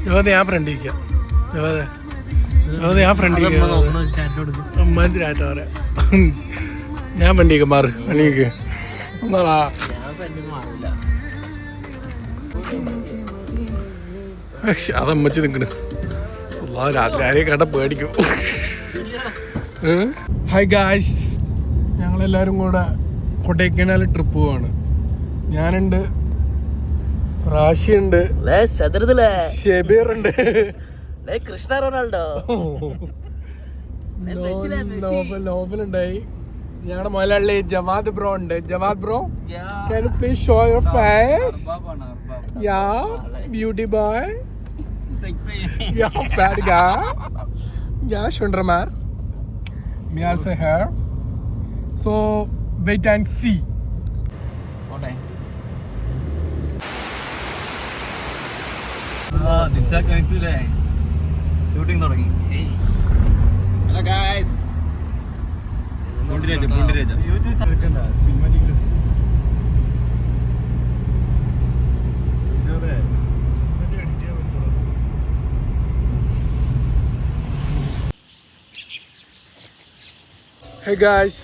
യുവത ഞാൻ ഫ്രണ്ട് ഇരിക്കാം. യുവത ഞാൻ ഫ്രണ്ട് അമ്മാഞ്ചി ആറ്റ പറയാം. ഞാൻ വണ്ടിയൊക്കെ മാറ് വണ്ടിക്ക് എന്നാടാ. അതമ്മച്ച് നിൽക്കണ്. രാത്രി ആരെയും കണ്ട പേടിക്കും. ഹായ് ഗായ്സ്, ഞങ്ങളെല്ലാവരും കൂടെ കൊടൈക്കനാൽ ട്രിപ്പ് പോവാണ്. ഞാനുണ്ട്, റാഷിയുണ്ട്, ഷെബീറുണ്ട്, കൃഷ്ണ റൊണാൾഡോ, നോവലുണ്ടായി. ഞങ്ങളുടെ മലയാളി ജവാദ് ബ്രോ ഉണ്ട്. Jawad bro, can you please show your face? Yeah, beauty boy. Yeah, fat guy. Yeah, Shundraman. Me also here. So wait and see. Shooting തുടങ്ങി. ഹലോ ഗായ്സ്, ഹേ ഗായ്സ്,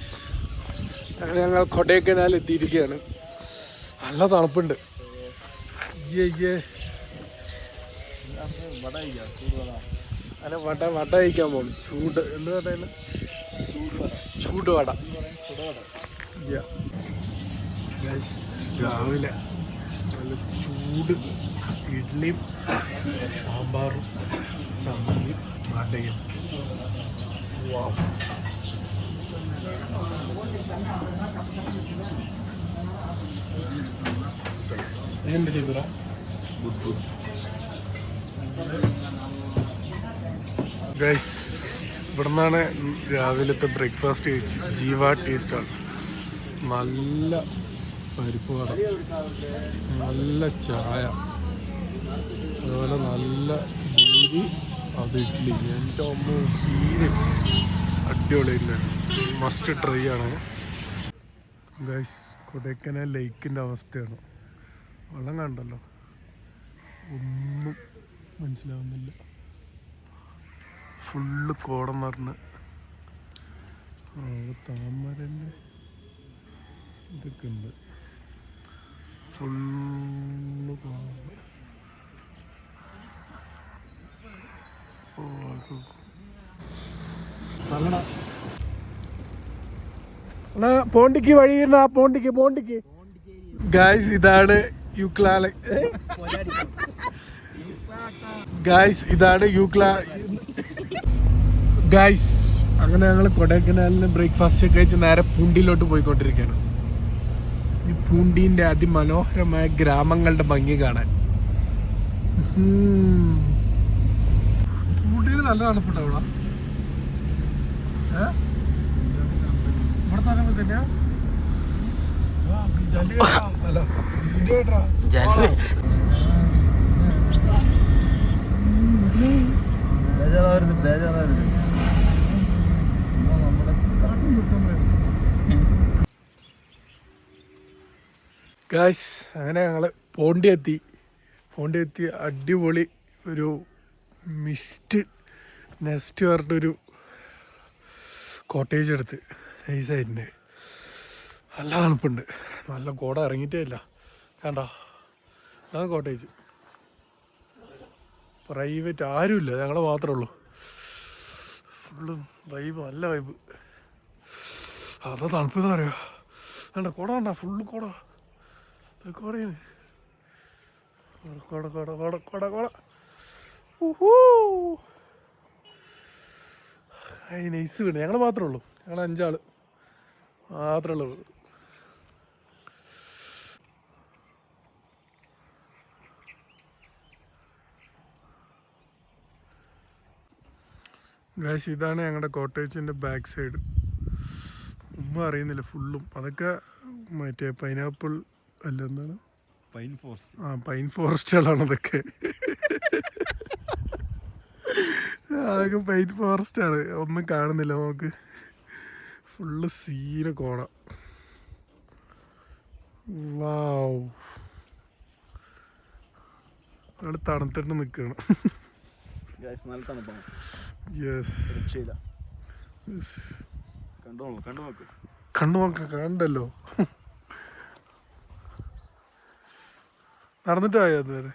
ഞങ്ങൾ കൊടൈക്കനാൽ എത്തിയിരിക്കുകയാണ്. നല്ല തണുപ്പുണ്ട്. അല്ല വട കഴിക്കാൻ പോകും. ചൂട് എന്ത് പറയുന്നത്? ചൂടുവട. രാവിലെ നല്ല ചൂട് ഇഡ്ഡലിയും സാമ്പാറും ചമ്മന്തിയും വടയും. എങ്ങനെയുണ്ട് ഷെബീറ? ഗൈസ്, ഇവിടെ നിന്നാണ് രാവിലത്തെ ബ്രേക്ക്ഫാസ്റ്റ് കഴിച്ചു. ജീവ ടേസ്റ്റാണ്. നല്ല പരിപ്പ് വട, നല്ല ചായ, അതുപോലെ നല്ല പൂരി, അത് ഇഡ്ഡലി. എൻ്റെ അമ്മ സീന് അടിപൊളിയില്ലേ, മസ്റ്റ് ട്രൈ ആണ് ഗൈസ്. കൊടൈക്കനാൽ ലേക്കിൻ്റെ അവസ്ഥയാണ്. വെള്ളം കണ്ടല്ലോ, ഒന്നും മനസ്സിലാവുന്നില്ല. ഫുള്ള് കോടം നിറഞ്ഞ് താമരൻ്റെ ഇതൊക്കെ ഉണ്ട്. ഫുള്ള് കോടം. പോണ്ടിക്ക് വഴിയുന്ന പോണ്ടിക്ക് ഗായ്സ്, ഇതാണ് യൂക്ലാല. ഗായ്സ്, ഇതാണ് ഗായ്സ്. അങ്ങനെ ഞങ്ങൾ കൊടൈക്കനാലിന് ബ്രേക്ക്ഫാസ്റ്റ് ഒക്കെ കഴിച്ച് നേരെ പൂണ്ടിയിലോട്ട് പോയിക്കൊണ്ടിരിക്കുകയാണ്. ഈ പൂണ്ടീൻ്റെ അതിമനോഹരമായ ഗ്രാമങ്ങളുടെ ഭംഗി കാണാൻ. പൂണ്ടിയിൽ നല്ല തണുപ്പുണ്ടാവുക. ഇവിടെ തന്നെ തന്നെയാ. ഗായ്സ്, അങ്ങനെ ഞങ്ങൾ പോണ്ടി എത്തി. അടിപൊളി ഒരു നെസ്റ്റ് പറഞ്ഞിട്ടൊരു കോട്ടേജ് എടുത്ത് നൈസായിട്ടുണ്ട്. നല്ല തണുപ്പുണ്ട്. നല്ല കോട ഇറങ്ങിയിട്ടേ ഇല്ല. കണ്ടോ, അതാണ് കോട്ടേജ്. പ്രൈവറ്റ് ആരുമില്ല, ഞങ്ങൾ മാത്രമേ ഉള്ളൂ. ഫുള്ള് വൈബ്, നല്ല വൈബ്. അതാ തണുപ്പ് എന്ന് പറയുക. വേണ്ട കോട വേണ്ട, ഫുള്ള് കോട. കോടയാണ്. കോട. നൈസ് വീണ്. ഞങ്ങൾ മാത്രമേ ഉള്ളൂ. ഞങ്ങൾ 5 ആള് മാത്രമേ ഉള്ളൂ. ഗായ്സ്, ഇതാണ് ഞങ്ങളുടെ കോട്ടേജിൻ്റെ ബാക്ക് സൈഡ്. ഒന്നും അറിയുന്നില്ല ഫുള്ളും. അതൊക്കെ മറ്റേ പൈനാപ്പിൾ അല്ല, എന്താണ്, പൈൻ ഫോറസ്റ്റുകളാണ് അതൊക്കെ. അതൊക്കെ പൈൻ ഫോറസ്റ്റാണ്. ഒന്നും കാണുന്നില്ല നമുക്ക്. ഫുള്ള് സീന കോട. വാവ്, അവിടെ തണുത്തിട്ട് നിൽക്കണം. നല്ല തണുപ്പാണ്. യെസ്, കണ്ടു നോക്ക്, കണ്ടല്ലോ. നടന്നിട്ട് പോയോ അതുവരെ?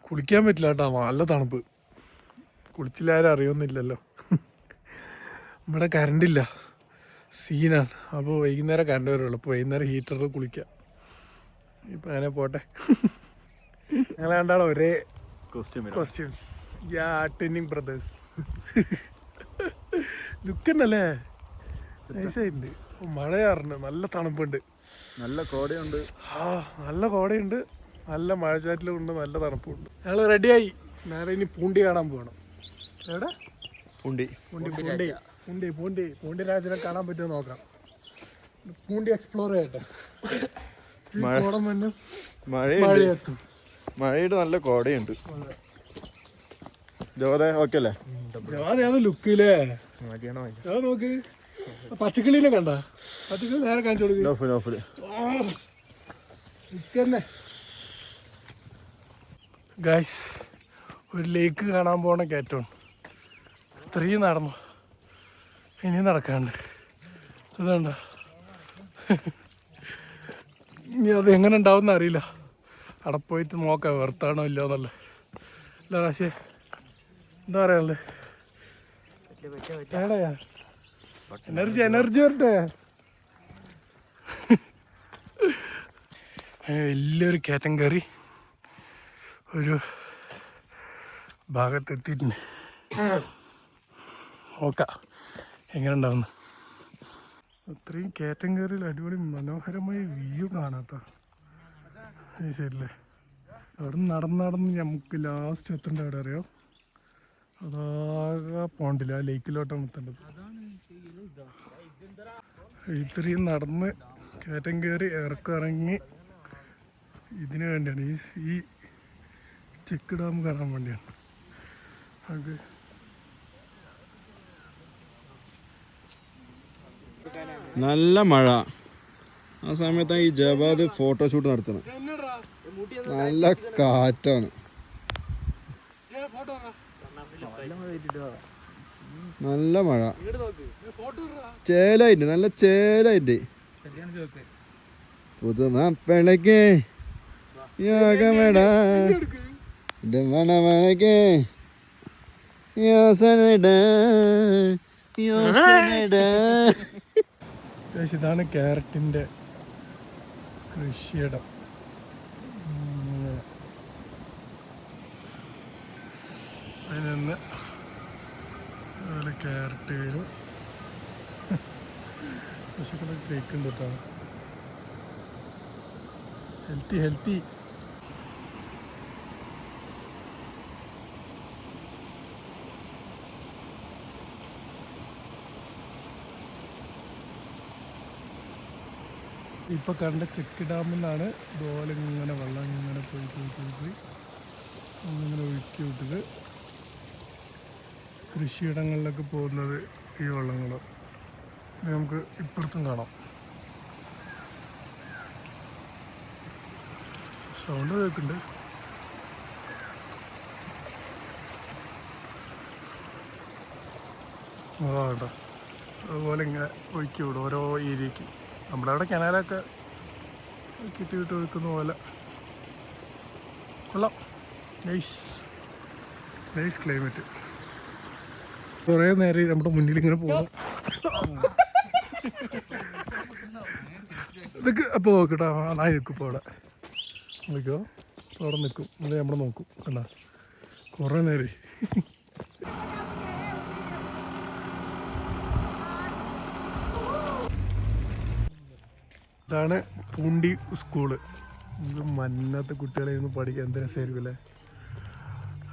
കുളിക്കാൻ പറ്റില്ല കേട്ടോ, നല്ല തണുപ്പ്. കുളിച്ചില്ലാരും അറിയൊന്നുമില്ലല്ലോ. ഇവിടെ കറണ്ട് ഇല്ല, സീനാണ്. അപ്പോൾ വൈകുന്നേരം കറണ്ട് വരുള്ളൂ. അപ്പോൾ വൈകുന്നേരം ഹീറ്ററിൽ കുളിക്കാം. ഇപ്പം അങ്ങനെ പോട്ടെ. ഞങ്ങൾ കണ്ടാണ് ഒരേ കോസ്റ്റ്യൂംസ്. Twinning brothers. ലുക്കുണ്ടല്ലേ, നൈസായിട്ടുണ്ട്. മഴയാറുണ്ട്, നല്ല തണുപ്പുണ്ട്, നല്ല കോടയുണ്ട്. നല്ല കോടയുണ്ട്, നല്ല മഴച്ചാറ്റിലും ഉണ്ട്, നല്ല തണുപ്പുണ്ട്. ഞങ്ങൾ റെഡിയായി. നേരെ ഇനി പൂണ്ടി കാണാൻ പോകണം. എവിടെ? പൂണ്ടി രാജനെ കാണാൻ പറ്റുമോ നോക്കാം. പൂണ്ടി എക്സ്പ്ലോർ ചെയ്യട്ടെ. മഴയെത്തും. മഴയുടെ നല്ല കോടയുണ്ട്. ഓക്കെ അല്ലേ? ലുക്കില്ലേ നോക്ക്. പച്ചക്കിളീനെ കണ്ട? പച്ചക്കിളി നേരെ കാണിച്ചു കൊടുക്കും. ഗൈസ്, ഒരു ലേക്ക് കാണാൻ പോണ കയറ്റമാണ്. ഇത്രയും നടന്നു, ഇനി നടക്കാണ്ട്. അതുകൊണ്ട ഇനി അത് എങ്ങനെ ഉണ്ടാവും അറിയില്ല. അവിടെ പോയിട്ട് നോക്കാം വെറുത്താണോ ഇല്ലോ എന്നുള്ളത്. അല്ല റാശേ, എന്താ പറയാനുള്ളത്? ഏടാ എനർജി വരട്ടെ. അങ്ങനെ വലിയൊരു കയറ്റം കയറി ഒരു ഭാഗത്തെത്തിയിട്ടുണ്ട്. നോക്കാം എങ്ങനെ ഉണ്ടാവുന്നു. അത്രയും കയറ്റം കയറി അടിപൊളി മനോഹരമായ വ്യൂ കാണാട്ടോ ഈ സൈഡിലെ. അവിടെ നടന്ന് നമുക്ക് ലാസ്റ്റ് എത്തേണ്ട എവിടെ അറിയോ? അതാകെ പോണ്ടില്ല, ആ ലേക്കിലോട്ടാണ് എത്തേണ്ടത്. ഇത്രയും നടന്ന് കയറ്റം കയറി ഇറങ്ങി ഇതിനു വേണ്ടിയാണ്, ഈ ചെക്ക് ഡാം കാണാൻ വേണ്ടിയാണ്. അത് നല്ല മഴ. ആ സമയത്താണ് ഈ ജവാദ് ഫോട്ടോഷൂട്ട് നടത്തുന്നത്. നല്ല കാറ്റാണ്, നല്ല മഴ, ചേലായിട്ട്, നല്ല ചേലായിട്ട്. പുതുമാപ്പിളക്ക് യോഗമേടാ മണമഴക്ക് യോസനടാ യോസനടാ. ഇതാണ് ക്യാരറ്റിൻ്റെ കൃഷിയിടം. അതിൽ നിന്ന് അതുപോലെ ക്യാരറ്റ് വരും. പശുക്കളെ കഴിക്കുന്നുണ്ട് കേട്ടോ. ഹെൽത്തി. ഇപ്പൊ കണ്ട ചെക്ക് ഡാമിൽ നിന്നാണ് ഇതുപോലെ ഇങ്ങനെ വെള്ളം ഇങ്ങനെ പോയി അങ്ങനെ ഒഴുക്കി വിട്ടത് കൃഷിയിടങ്ങളിലൊക്കെ പോകുന്നത് ഈ വെള്ളങ്ങൾ. നമുക്ക് ഇപ്പുറത്തും കാണാം. സൗണ്ട് കേൾക്കുന്നുണ്ട്. കേട്ടോ, അതുപോലെ ഇങ്ങനെ ഒഴുക്കി വിടും ഓരോ ഏരിയക്ക്. നമ്മുടെ അവിടെ കനാലൊക്കെ കിട്ടി ഒഴുക്കുന്ന പോലെ. കൊള്ളാം, നൈസ് ക്ലൈമറ്റ്. കുറേ നേരം നമ്മുടെ മുന്നിൽ ഇങ്ങനെ പോകും. ഇതൊക്കെ അപ്പോൾ നോക്കട്ടോ, നായി നിൽക്കും ഇപ്പോൾ അവിടെ നിൽക്കുമോ, അവിടെ നിൽക്കും, അത് നമ്മളെ നോക്കും. കണ്ട കുറേ നേരം. ഇതാണ് പൂണ്ടി സ്കൂള്. ഇത് മന്നത്തെ കുട്ടികളെ ഒന്ന് പഠിക്കാൻ എന്ത് രസമായിരിക്കും അല്ലേ.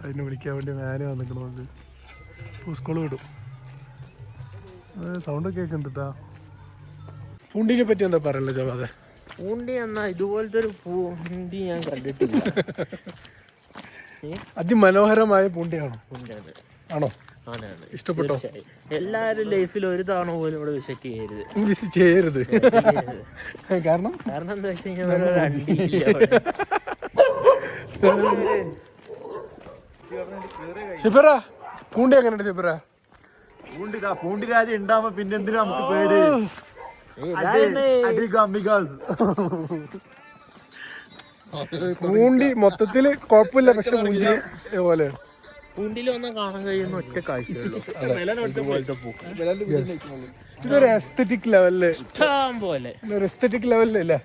അതിനെ വിളിക്കാൻ വേണ്ടി ഞാനും വന്നിക്കണം. നമുക്ക് ഇപ്പോൾ സ്കൂള് വിടും. സൗണ്ട് കേൾക്കുന്നുണ്ട് കേട്ടോ. പൂണ്ടിനെ പറ്റി എന്താ പറയല്ലേ ജവാദേ? പൂണ്ടി എന്നാ ഇതുപോലത്തെ ഒരു പൂണ്ടി ഞാൻ കണ്ടിട്ടില്ല. അതിമനോഹരമായ പൂണ്ടിയാണോ? പൂണ്ടി അത് ആണോ? ആണ്. ഇഷ്ടപ്പെട്ടോ? എല്ലാരും ലൈഫിൽ ഒരു തവണ പോലും ഇവിടെ വിസിറ്റ് ചെയ്യരുത്. വിസിറ്റ് ചെയ്യരുത്. കാരണം എന്താ വെച്ച് കഴിഞ്ഞാൽ അണ്ടിയില്ല അവിടെ. ഷിബിറ പൂണ്ടി എങ്ങനെയുണ്ട് ഷിബിറ? പൂണ്ടി രാജ്യം ഉണ്ടാവുമ്പോ പിന്നെ എന്തിനാ നമുക്ക് പേര്? പൂണ്ടി മൊത്തത്തില് കുഴപ്പമില്ല, പക്ഷെ പൂണ്ടി പോലെ പൂണ്ടിയിൽ വന്നാൽ കാണാൻ കഴിയുന്ന ഒറ്റ കാഴ്ചയുള്ളൂ ഇതുപോലത്തെ പൂക്കൾ. ഇതൊരു എസ്തെറ്റിക് ലെവലില്, ഇഷ്ടം പോലെ ഒരു എസ്തെറ്റിക് ലെവലിലല്ലേ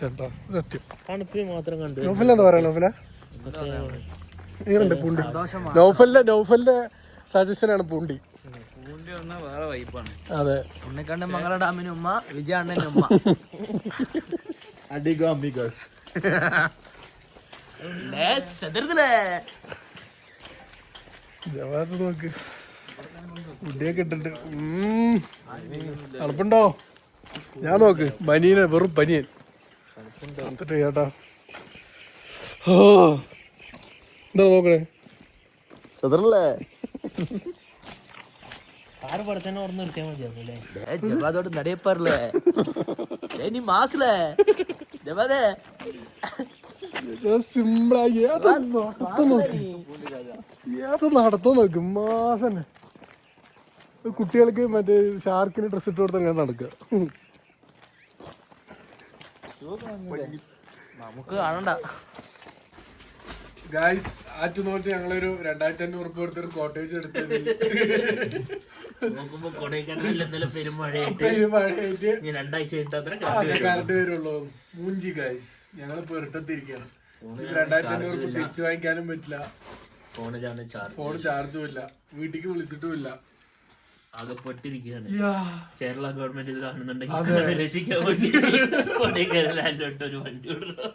കേട്ടോ സത്യം. തണുപ്പിൽ മാത്രം കണ്ടു. നൗഫൽ എന്താ പറയാ? നൗഫല എങ്ങനെയുണ്ട് പൂണ്ടി? നൗഫലിന്റെ സജഷൻ ആണ് പൂണ്ടി. വേറെ വൈബാണ്. അതെ, ഉണ്ണിക്കണ്ണൻ മംഗള ഡാമിന് ഉമ്മ, വിജയണ്ണന്റെ ഉമ്മ. ജവാദ് നോക്ക്, ഫുഡിയൊക്കെ ഇട്ടിട്ട് തണുപ്പുണ്ടോ? ഞാൻ നോക്ക്, ബനിയന് വെറും ബനിയൻ തണുത്തിട്ട് ചേട്ടാ. എന്താ നോക്കണേ? സദറല്ലേ കാറ് പടത്തന്നെ ഓർന്ന് നിർത്തിയാൽ മതിയാകും. ജവാദോട് നടയപ്പാറില്ലേ നീ മാസിലേ ജവാദേ സിമ്പിളായി നടത്തം നോക്ക് മാസന്നെ. കുട്ടികൾക്ക് മറ്റേ ഷാർക്കിന് ഡ്രസ് ഇട്ട് കൊടുത്താൽ ഞാൻ നടക്കുക. നമുക്ക് കാണണ്ട. ഗായ്സ്, ആറ്റു നോട്ട് ഞങ്ങളൊരു 2500 ഉറുപ്പിക കൊടുത്തൊരു കോട്ടേജ് എടുത്തത്. നോക്കുമ്പോ കൊടൈക്കനാൽ ഇന്നലെ പെരുമഴയായിട്ട് കറണ്ട് വരുള്ളൂ. മൂഞ്ചി ഗായ്സ്, ഞങ്ങളിപ്പോ ഇരട്ടത്തിരിക്കുകയാണ്. 2500 ഉറുപ്പിക തിരിച്ചു വാങ്ങിക്കാനും പറ്റില്ല, ഫോൺ ചാർജും ഇല്ല, വീട്ടിക്ക് വിളിച്ചിട്ടും ഇല്ല. ആകെപ്പെട്ടിരിക്കുകയാണ്. കേരള ഗവൺമെന്റ് ഇത് കാണുന്നുണ്ടെങ്കിൽ രക്ഷിക്കാൻ കൊടൈക്കനാലിലോട്ട് ഒരു വണ്ടി വിടുന്നു.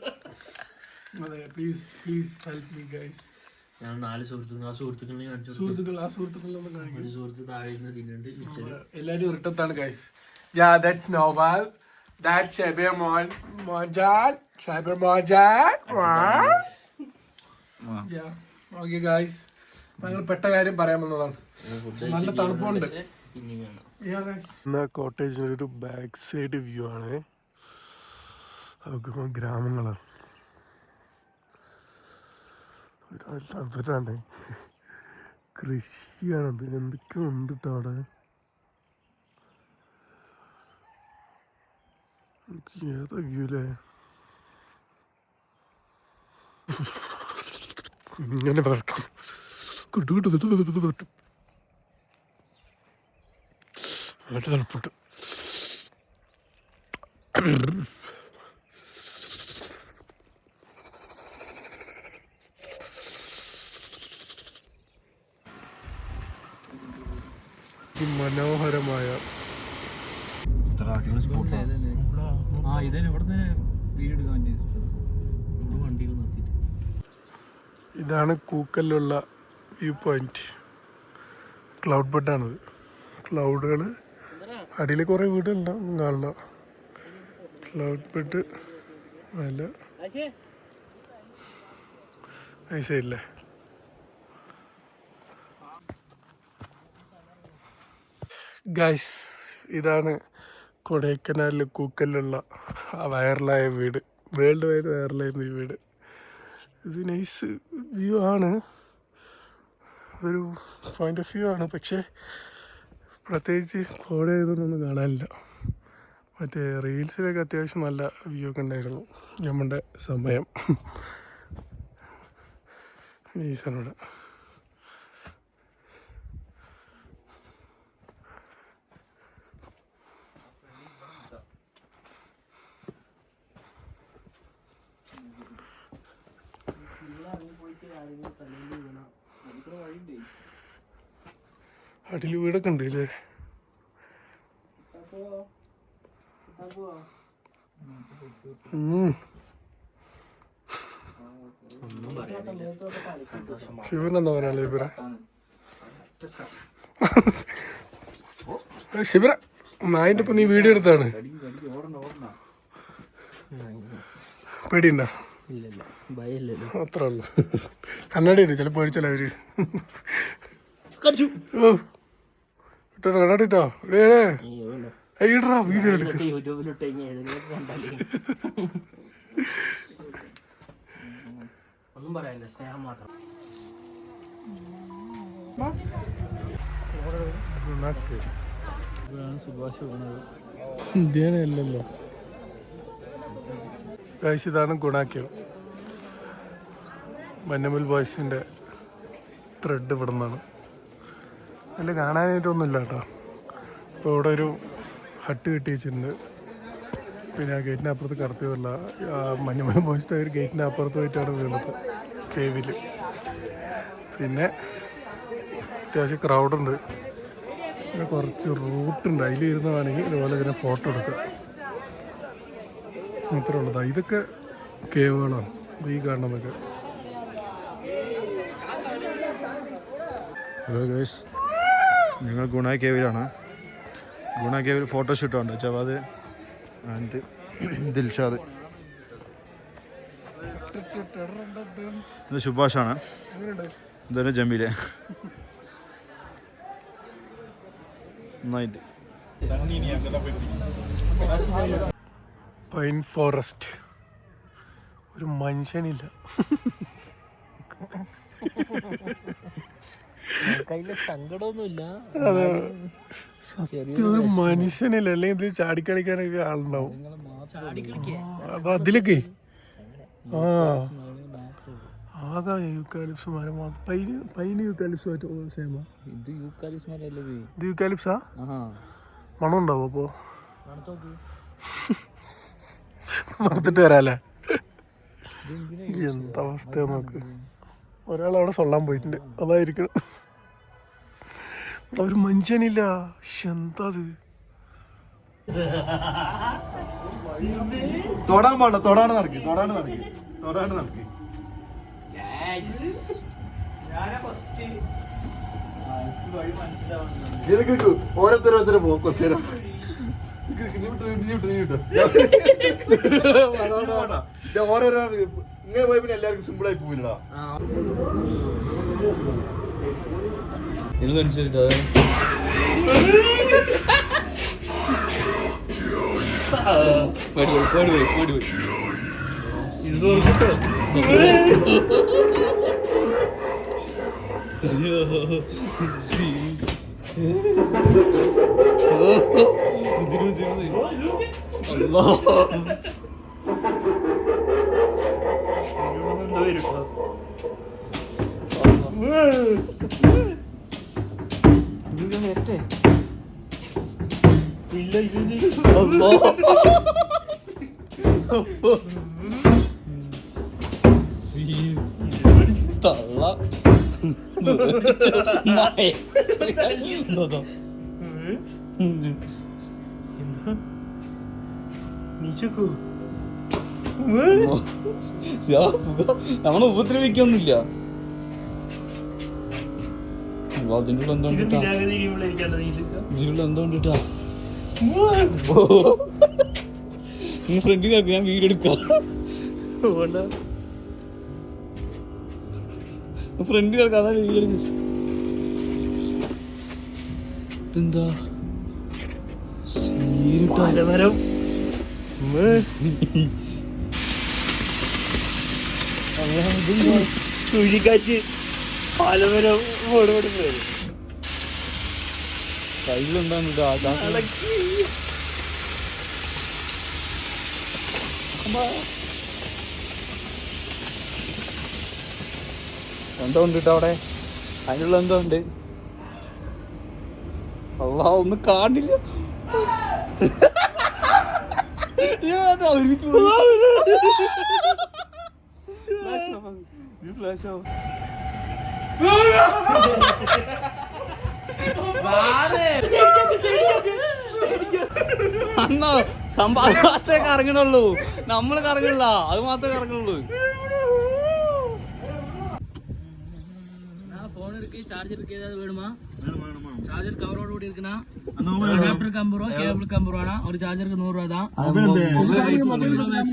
Please please help me guys. ഞാൻ 4 സുഹൃത്തുക്കൾ, ആ സുഹൃത്തുക്കളെ കാണിച്ചു. സുഹൃത്തുക്കളൊന്നും കാണിക്കും. ഒരു സുഹൃത്ത് താഴെ നിന്ന് തിന്നുണ്ട്. എല്ലാരും ഇരട്ടത്താണ് guys. That's Noval, that's Shabeer Mojan. Okay guys, ഞങ്ങൾ പെട്ട കാര്യം പറയാൻ വന്നതാണ്. നല്ല തണുപ്പുണ്ട്. കോട്ടേജിനൊരു ബാക്ക് സൈഡ് വ്യൂ ആണ്. നമുക്ക് ഗ്രാമങ്ങളാണ്. തണുത്തിട്ടാണ്, കൃഷിയാണത്. എന്തൊക്കെയോ ഉണ്ട് കേട്ടോ അവിടെ. ഏതാ വ്യൂ അല്ലേ? ഇങ്ങനെ പറക്കും നല്ല തണുപ്പുണ്ട്. മനോഹരമായ ഇതാണ് കൂക്കലിലുള്ള വ്യൂ പോയിന്റ്. ക്ലൗഡ് ബെഡാണിത്. ക്ലൗഡുകൾ അടിയിൽ കുറേ വീടുണ്ടാവും കാണില്ല. ക്ലൗഡ് ബെഡ് അല്ല ഐസയില്ലേ. ഗൈസ്, ഇതാണ് കൊടൈക്കനാലിൽ കൂക്കലിലുള്ള ആ വൈറലായ വീട്. വേൾഡ് വൈഡ് വൈറലായിരുന്ന ഈ വീട്. ഇത് നൈസ് വ്യൂ ആണ്, അതൊരു പോയിന്റ് ഓഫ് വ്യൂ ആണ്. പക്ഷേ പ്രത്യേകിച്ച് കോട ഇതൊന്നും കാണാനില്ല. മറ്റേ റീൽസിലൊക്കെ അത്യാവശ്യം നല്ല വ്യൂ ഒക്കെ ഉണ്ടായിരുന്നു നമ്മുടെ സമയം. നൈസാണ്. അടിയിൽ വീടൊക്കെ ഉണ്ട് അല്ലേ? ശിവനെന്താ പറയാ ഇവരെ? ശിവര നായിന്റെ ഇപ്പൊ നീ വീഡിയോ എടുത്താണ്. പേടിയുണ്ടോ? അത്രേ ഉള്ളു. കണ്ണാടി ഉണ്ട്, ചിലപ്പോൾ പേടിച്ചല്ലോ അവര്. ഇട്ടോ കണ്ണാടി ഇട്ടോ, ഇടാ വീഡിയോ എടുക്ക. ഒന്നും പറയാനില്ല, സ്നേഹം മാത്രം. സുഭാഷ് ഇന്ത്യനല്ലോ. ഇതാണ് ഗുണാക്യോ, മഞ്ഞമുൽ ബോയ്സിൻ്റെ ത്രെഡ് ഇവിടെ നിന്നാണ്. അതിൽ കാണാനായിട്ടൊന്നുമില്ല കേട്ടോ. ഇപ്പോൾ ഇവിടെ ഒരു ഹട്ട് കെട്ടി വെച്ചിട്ടുണ്ട്. പിന്നെ ആ ഗേറ്റിൻ്റെ അപ്പുറത്ത് കടത്തി വരില്ല. മഞ്ഞമുൽ ബോയ്സിൻ്റെ ഒരു ഗേറ്റിൻ്റെ അപ്പുറത്ത് പോയിട്ടാണ് വീണത് കേവിൽ. പിന്നെ അത്യാവശ്യം ക്രൗഡുണ്ട്. പിന്നെ കുറച്ച് റൂട്ടുണ്ട്, അതിൽ ഇരുന്ന് വേണമെങ്കിൽ ഇതുപോലെ ഇതിനെ ഫോട്ടോ എടുക്കാം. മാത്രമേ ഉള്ളതാ. ഇതൊക്കെ കേവുകളാണ് ഈ കാണുന്നതൊക്കെ. ഹലോ ഗൈസ്, ഞങ്ങൾ ഗുണ കേവിലാണ്. ഗുണ കേവിൽ ഫോട്ടോഷൂട്ടുണ്ട്. ജവാദ് ആൻഡ് ദിൽഷാദ്. ഇത് സുഭാഷാണ്, ഇതന്നെ ജമീലെ. നന്നായിട്ട് പൈൻ ഫോറസ്റ്റ്. ഒരു മനുഷ്യനില്ല. സങ്കടമൊന്നുമില്ല. അതെ, സത്യം ഒരു മനുഷ്യനില്ല. അല്ലെങ്കിൽ ഇതിൽ ചാടിക്കളിക്കാനൊക്കെ ആളുണ്ടാവും. അത് അതിലൊക്കെ ആകെ യൂക്കാലിപ്സ് മരം മാത്രം. പൈന് യൂക്കാലിപ്സ് സെയിമാ. ഇത് യൂക്കാലിപ്സാ? മണം ഉണ്ടാവും. അപ്പോ നടത്തിട്ട് വരാല്ലേ. എന്തവസ്ഥ നോക്ക്. ഒരാളവിടെ സൊള്ളാൻ പോയിട്ടുണ്ട്, അതായിരിക്കും. ഒരു മനുഷ്യനില്ല. എന്താ അത്? തൊടാൻ പാടില്ല. തൊടാണ് നടക്കി. ഓരോരുത്തരോരുത്തരെ പോകും. കുറച്ചേരം ഓരോരോ ഇങ്ങനെ പോയി പിന്നെ എല്ലാവർക്കും സിമ്പിളായി പോവില്ലടാ. ഇതിനനുസരിച്ച് തള്ള നമ്മളെ ഉപദ്രവിക്കൊന്നുമില്ല. അതിനുള്ള എന്തോണ്ടിട്ടാ നീ ഫ്രണ്ടിൽ നടക്കും, ഞാൻ വീഡിയോ എടുക്കാം. ഫ്രണ്ടിൽ നടക്കാം, അതാണ് വീഡിയോ എടുക്കുക. ഇതെന്താ മരം? ചുഴിക്കാറ്റ് പാലമരം കയ്യിലുണ്ടാകും. എന്തോ ഉണ്ട് കേട്ടോ അവിടെ. അതിനുള്ള എന്തോ ഉണ്ട്. അള്ളാ, ഒന്നും കാണില്ല. അന്നാ സംഭവം മാത്രമേ കറങ്ങണുള്ളൂ, നമ്മള് കറങ്ങണില്ല. അത് മാത്രമേ കറങ്ങണുള്ളൂ. ഫോൺ இருக்கு, சார்ஜர் இருக்கு, ஏதாவது வேணுமா? சார்ஜர் கவரோட ஓடி இருக்குனா அடாப்டர் கம்பரோ கேபிள் கம்பரோனா ஒரு சார்ஜருக்கு 100 ரூபாய் தான். மொபைல்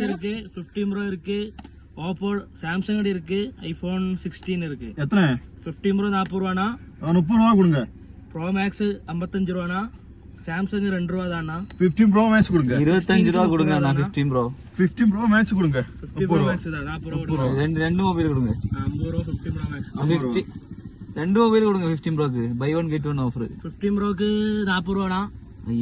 இருக்கு, 15 ரூபாய் இருக்கு, ஓப்போ சாம்சங் இருக்கு, ஐபோன் 16 இருக்கு. எத்தனை 15 ப்ரோ 40 ரூபானா, 30 ரூபா கொடுங்க. ப்ரோ மேக்ஸ் 55 ரூபானா, சாம்சங் 2 ரூபா தானா. 15 ப்ரோ மேக்ஸ் கொடுங்க. 25 ரூபா கொடுங்க அண்ணா. 15 ப்ரோ 15 ப்ரோ மேக்ஸ் கொடுங்க. 15 ப்ரோ மேக்ஸ் தான் 40 ரூபா. ரெண்டு மொபைல் கொடுங்க. 50 ரூபா 15 ப்ரோ மேக்ஸ். 50 ரெண்டு மொபைல் கொடுங்க 15 ப்ரோக்கு. Buy one get one offer. 15 ப்ரோக்கு 40 ரூபானா.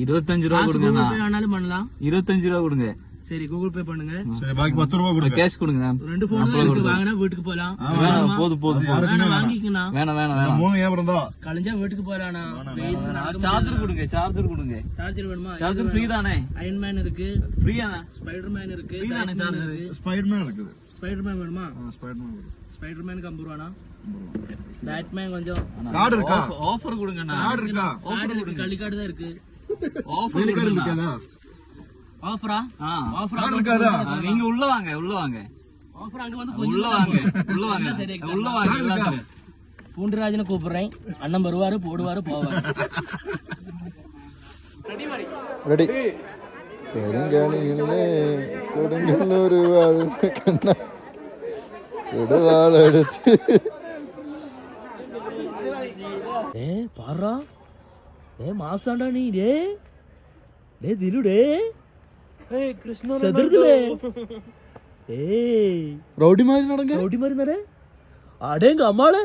25 ரூபா கொடுங்க அண்ணா. பே ஆனாலும் பண்ணலாம். 25 ரூபா கொடுங்க. சரி கூகுள் பே பண்ணுங்க. சரி பாக்கி 10 ரூபா கொடுங்க. கேஷ் கொடுங்க. 2 போன் இருக்கு, வாங்கினா வீட்டுக்கு போலாம். போதும் வேணா வாங்கிக்கனா. வேணாம். 3 ஏவரம் தான். கலஞ்சா வீட்டுக்கு போலானா. சார்ஜர் கொடுங்க. சார்ஜர் வேணுமா? சார்ஜர் ஃப்ரீ தானே? அயன்மேன் இருக்கு, ஃப்ரீயாண்ணா. ஸ்பைடர்மேன் இருக்கு, ஃப்ரீ தானே சார்ஜர்? ஸ்பைடர்மேன் இருக்குது. ஸ்பைடர்மேன் வேணுமா? ஸ்பைடர்மேன். ஸ்பைடர்மேனுக்கு 50 ரூபானா. பேட்மேன் கொஞ்சம் கார்டு இருக்கா? ஆஃபர் கொடுங்க அண்ணா. கார்டு இருக்கா? கார்டு இருக்கு, கள்ளிக்கார்டு தான் இருக்கு. ஆஃபர் கார்டு இருக்காதா? ஆஃபரா? ஆஃபர் கார்டு இருக்காதா? நீங்க உள்ள வாங்க. ஆஃபர் அங்க வந்து உள்ள வாங்க. எல்லாரும். பூண்டிராஜனை கூப்பிடுறேன். அண்ணன் வருவாரு, போடுவாரு, போவாரு. ரெடி. കരിങ്കാണിയിലെ കൊടുങ്ങല്ലൊരു വാഴ കണ്ണ എടുത്ത് பாரா மாசாண்டா நீ. திலுடே செதுருதுலே. റൗഡിമാരി നടങ്ങ റൗഡിമാരി നടേ. അടേങ്ക അമ്മാളെ